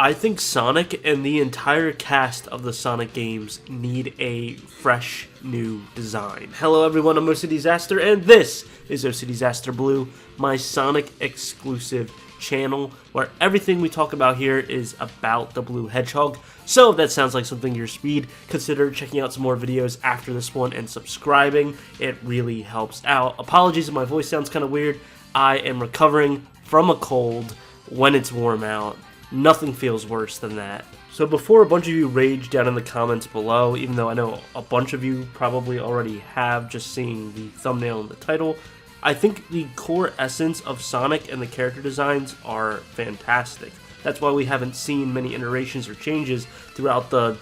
I think Sonic and the entire cast of the Sonic games need a fresh new design. Hello everyone, I'm OC Disaster, and this is OC Disaster Blue, my Sonic exclusive channel, where everything we talk about here is about the Blue Hedgehog. So if that sounds like something your speed, consider checking out some more videos after this one and subscribing. It really helps out. Apologies if my voice sounds kind of weird. I am recovering from a cold when it's warm out. Nothing feels worse than that. So before a bunch of you rage down in the comments below, even though I know a bunch of you probably already have just seeing the thumbnail and the title, I think the core essence of Sonic and the character designs are fantastic. That's why we haven't seen many iterations or changes throughout the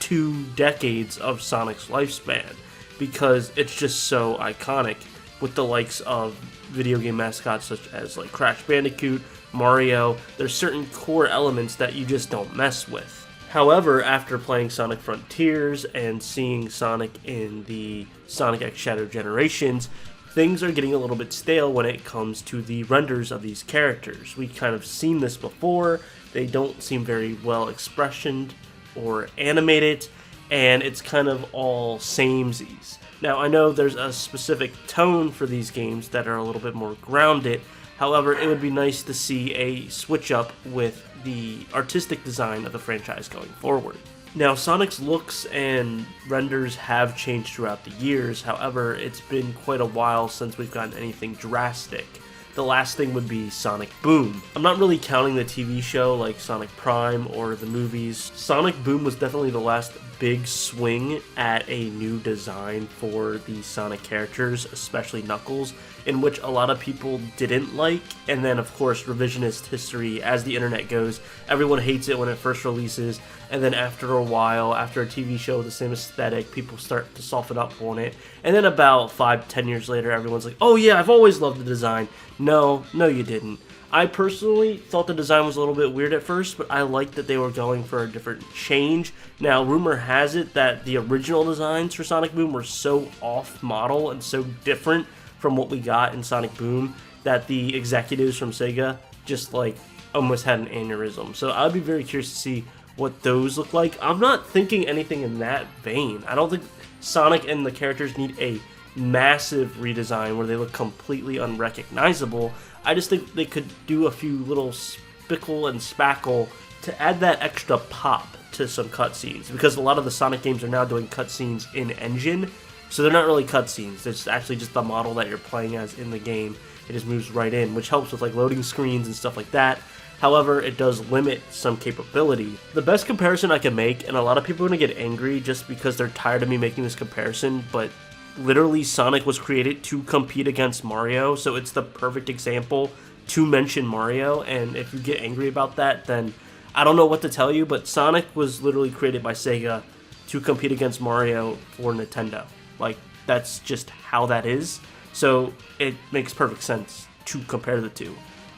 2 decades of Sonic's lifespan, because it's just so iconic with the likes of video game mascots such as like Crash Bandicoot, Mario. There's certain core elements that you just don't mess with. However, after playing Sonic Frontiers and seeing Sonic in the Sonic X Shadow Generations, things are getting a little bit stale when it comes to the renders of these characters. We've kind of seen this before. They don't seem very well expressioned or animated, and it's kind of all samesies. Now, I know there's a specific tone for these games that are a little bit more grounded. However, it would be nice to see a switch up with the artistic design of the franchise going forward. Now, Sonic's looks and renders have changed throughout the years. However, it's been quite a while since we've gotten anything drastic. The last thing would be Sonic Boom. I'm not really counting the TV show like Sonic Prime or the movies. Sonic Boom was definitely the last big swing at a new design for the Sonic characters, especially Knuckles, in which a lot of people didn't like. And then, of course, revisionist history, as the internet goes, everyone hates it when it first releases, and then after a while, after a TV show with the same aesthetic, people start to soften up on it. And then about 5-10 years later, everyone's like, oh yeah, I've always loved the design. No, you didn't. I personally thought the design was a little bit weird at first, but I liked that they were going for a different change. Now, rumor has it that the original designs for Sonic Boom were so off-model and so different from what we got in Sonic Boom that the executives from Sega just like almost had an aneurysm. So I'd be very curious to see what those look like. I'm not thinking anything in that vein. I don't think Sonic and the characters need a massive redesign where they look completely unrecognizable. I just think they could do a few little spickle and spackle to add that extra pop to some cutscenes, because a lot of the Sonic games are now doing cutscenes in engine, so they're not really cutscenes. It's actually just the model that you're playing as in the game. It just moves right in, which helps with like loading screens and stuff like that. However, it does limit some capability. The best comparison I can make, and a lot of people are going to get angry just because they're tired of me making this comparison, but literally Sonic was created to compete against Mario, so it's the perfect example to mention Mario. And if you get angry about that, then I don't know what to tell you, but Sonic was literally created by Sega to compete against Mario for Nintendo. Like, that's just how that is. So it makes perfect sense to compare the two.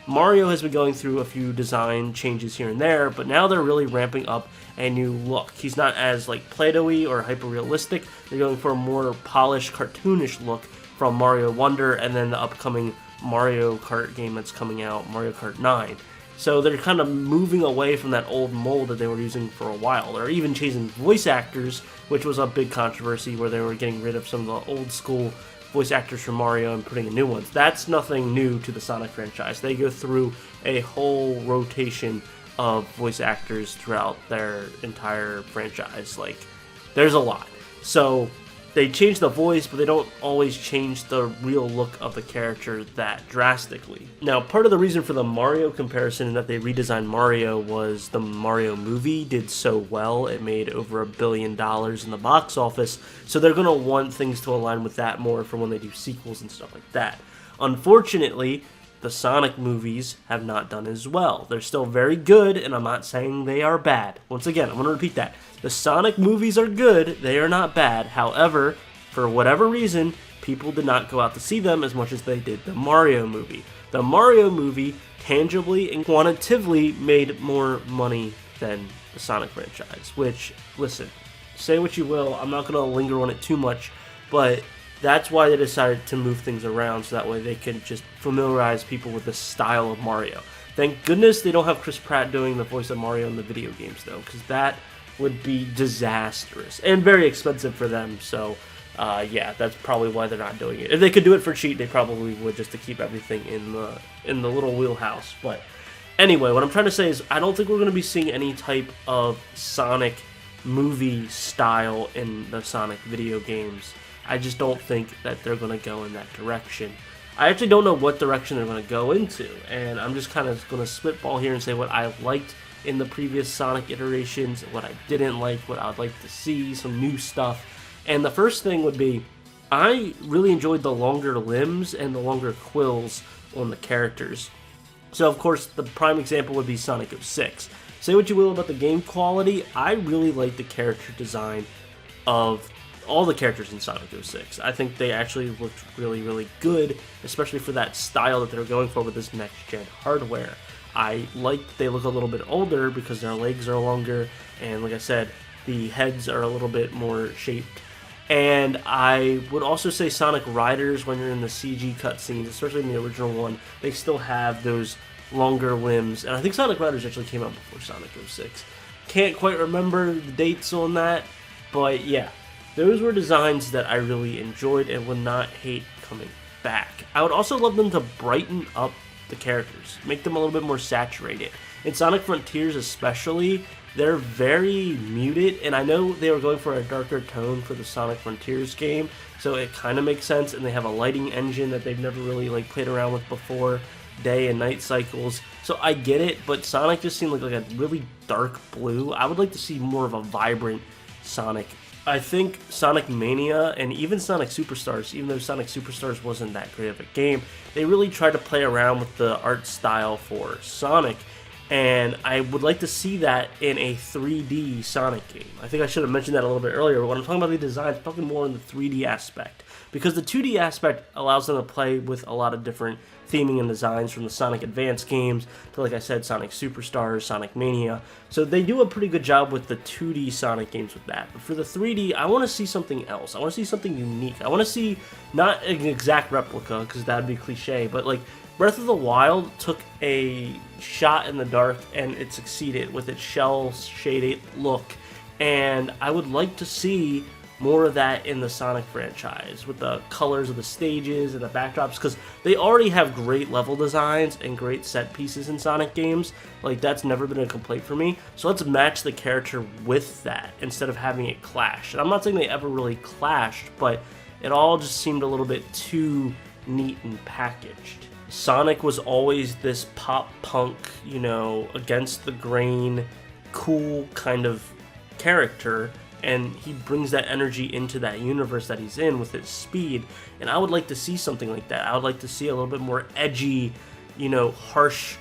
Mario has been going through a few design changes here and there, but now they're really ramping up a new look. He's not as like Play-Doh-y or hyper-realistic. They're going for a more polished, cartoonish look from Mario Wonder and then the upcoming Mario Kart game that's coming out, Mario Kart 9. So they're kind of moving away from that old mold that they were using for a while. They're even changing voice actors, which was a big controversy where they were getting rid of some of the old school voice actors from Mario and putting in new ones. That's nothing new to the Sonic franchise. They go through a whole rotation of voice actors throughout their entire franchise. Like, there's a lot. So they change the voice, but they don't always change the real look of the character that drastically. Now, part of the reason for the Mario comparison and that they redesigned Mario was the Mario movie did so well. It made over $1 billion in the box office, so they're going to want things to align with that more for when they do sequels and stuff like that. Unfortunately, the Sonic movies have not done as well. They're still very good, and I'm not saying they are bad. Once again, I'm going to repeat that. The Sonic movies are good, they are not bad. However, for whatever reason, people did not go out to see them as much as they did the Mario movie. The Mario movie tangibly and quantitatively made more money than the Sonic franchise, which, listen, say what you will, I'm not going to linger on it too much, but that's why they decided to move things around so that way they can just familiarize people with the style of Mario. Thank goodness they don't have Chris Pratt doing the voice of Mario in the video games, though, because that would be disastrous and very expensive for them. So, yeah, that's probably why they're not doing it. If they could do it for cheap, they probably would, just to keep everything in the little wheelhouse. But anyway, what I'm trying to say is I don't think we're going to be seeing any type of Sonic movie style in the Sonic video games. I just don't think that they're going to go in that direction. I actually don't know what direction they're going to go into, and I'm just kind of going to spitball here and say what I liked in the previous Sonic iterations, what I didn't like, what I'd like to see, some new stuff. And the first thing would be, I really enjoyed the longer limbs and the longer quills on the characters. So of course, the prime example would be Sonic 06. Say what you will about the game quality, I really like the character design of all the characters in Sonic 06. I think they actually looked really, really good, especially for that style that they're going for with this next-gen hardware. I like that they look a little bit older because their legs are longer, and like I said, the heads are a little bit more shaped. And I would also say Sonic Riders, when you're in the CG cutscenes, especially in the original one, they still have those longer limbs. And I think Sonic Riders actually came out before Sonic 06. Can't quite remember the dates on that, but yeah. Those were designs that I really enjoyed and would not hate coming back. I would also love them to brighten up the characters, make them a little bit more saturated. In Sonic Frontiers especially, they're very muted, and I know they were going for a darker tone for the Sonic Frontiers game, so it kind of makes sense, and they have a lighting engine that they've never really played around with before, day and night cycles, so I get it, but Sonic just seemed like a really dark blue. I would like to see more of a vibrant Sonic. I think Sonic Mania and even Sonic Superstars, even though Sonic Superstars wasn't that great of a game, they really tried to play around with the art style for Sonic, and I would like to see that in a 3D Sonic game. I think I should have mentioned that a little bit earlier, but when I'm talking about the design, I'm talking more in the 3D aspect, because the 2D aspect allows them to play with a lot of different theming and designs from the Sonic Advance games to, like I said, Sonic Superstars, Sonic Mania. So they do a pretty good job with the 2D Sonic games with that. But for the 3D, I want to see something else. I want to see something unique. I want to see not an exact replica, because that'd be cliche, but like Breath of the Wild took a shot in the dark and it succeeded with its shell-shaded look. And I would like to see more of that in the Sonic franchise with the colors of the stages and the backdrops, because they already have great level designs and great set pieces in Sonic games. Like, that's never been a complaint for me. So let's match the character with that instead of having it clash. And I'm not saying they ever really clashed, but it all just seemed a little bit too neat and packaged. Sonic was always this pop punk, against the grain, cool kind of character, and he brings that energy into that universe that he's in with his speed, and I would like to see something like that. I would like to see a little bit more edgy, harsh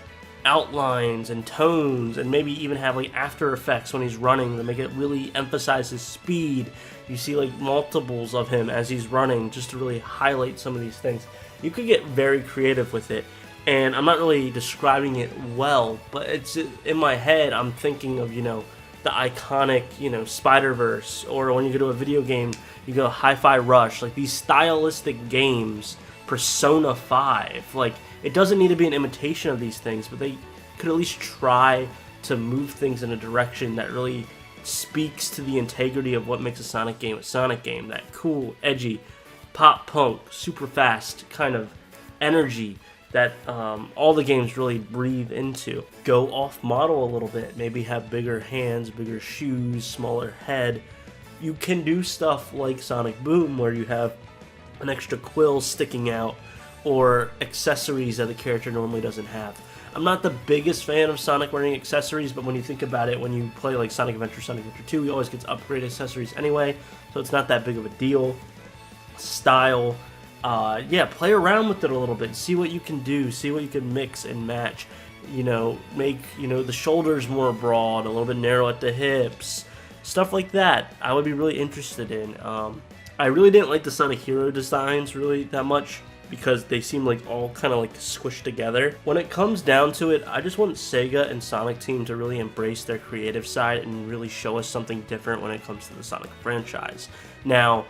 outlines and tones, and maybe even have after effects when he's running to make it really emphasize his speed. You see multiples of him as he's running, just to really highlight some of these things. You could get very creative with it, and I'm not really describing it well, but it's in my head. I'm thinking of the iconic, Spider-Verse, or when you go to a video game, you go Hi-Fi Rush, these stylistic games, Persona 5, it doesn't need to be an imitation of these things, but they could at least try to move things in a direction that really speaks to the integrity of what makes a Sonic game, that cool, edgy, pop punk, super fast kind of energy that all the games really breathe into. Go off model a little bit, maybe have bigger hands, bigger shoes, smaller head. You can do stuff like Sonic Boom, where you have an extra quill sticking out, or accessories that the character normally doesn't have. I'm not the biggest fan of Sonic wearing accessories, but when you think about it, when you play Sonic Adventure 2, he always gets upgrade accessories anyway, so it's not that big of a deal. Style, play around with it a little bit, see what you can do, see what you can mix and match, make, the shoulders more broad, a little bit narrow at the hips, stuff like that. I would be really interested in. I really didn't like the Sonic Hero designs really that much, because they seem all kind of squished together. When it comes down to it, I just want Sega and Sonic Team to really embrace their creative side and really show us something different when it comes to the Sonic franchise. Now,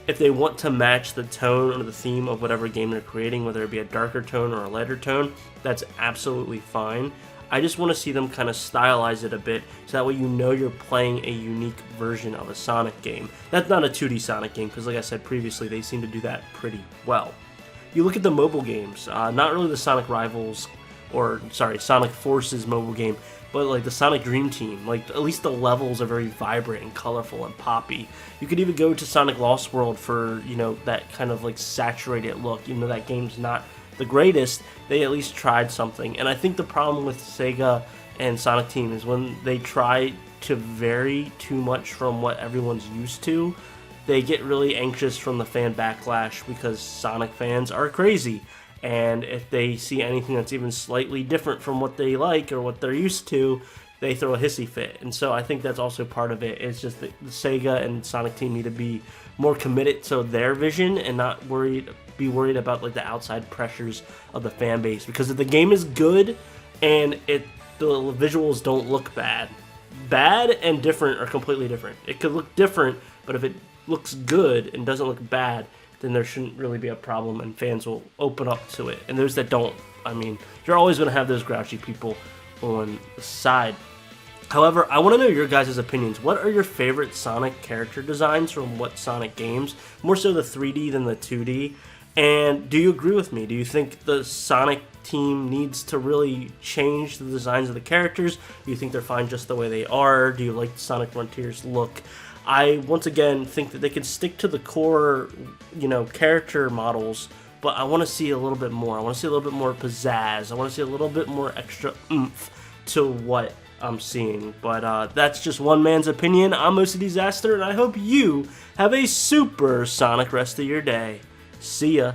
if they want to match the tone or the theme of whatever game they're creating, whether it be a darker tone or a lighter tone, that's absolutely fine. I just want to see them kind of stylize it a bit, so that way you know you're playing a unique version of a Sonic game. That's not a 2D Sonic game, because like I said previously, they seem to do that pretty well. You look at the mobile games, not really the Sonic Rivals, or sorry, Sonic Forces mobile game, but like the Sonic Dream Team, like at least the levels are very vibrant and colorful and poppy. You could even go to Sonic Lost World for, you know, that kind of like saturated look. Even though that game's not the greatest, they at least tried something. And I think the problem with Sega and Sonic Team is when they try to vary too much from what everyone's used to, they get really anxious from the fan backlash, because Sonic fans are crazy. And if they see anything that's even slightly different from what they like or what they're used to, they throw a hissy fit. And so I think that's also part of it. It's just that the Sega and Sonic Team need to be more committed to their vision and not be worried about like the outside pressures of the fan base. Because if the game is good and the visuals don't look bad and different are completely different. It could look different, but if it looks good and doesn't look bad, then there shouldn't really be a problem, and fans will open up to it. And those that don't, I mean, you're always going to have those grouchy people on the side. However, I want to know your guys' opinions. What are your favorite Sonic character designs from what Sonic games? More so the 3D than the 2D. And do you agree with me? Do you think the Sonic team needs to really change the designs of the characters? Do you think they're fine just the way they are? Do you like the Sonic Frontiers look? I, once again, think that they can stick to the core, you know, character models, but I want to see a little bit more. I want to see a little bit more pizzazz. I want to see a little bit more extra oomph to what I'm seeing. But that's just one man's opinion. I'm OC Disaster, and I hope you have a super Sonic rest of your day. See ya.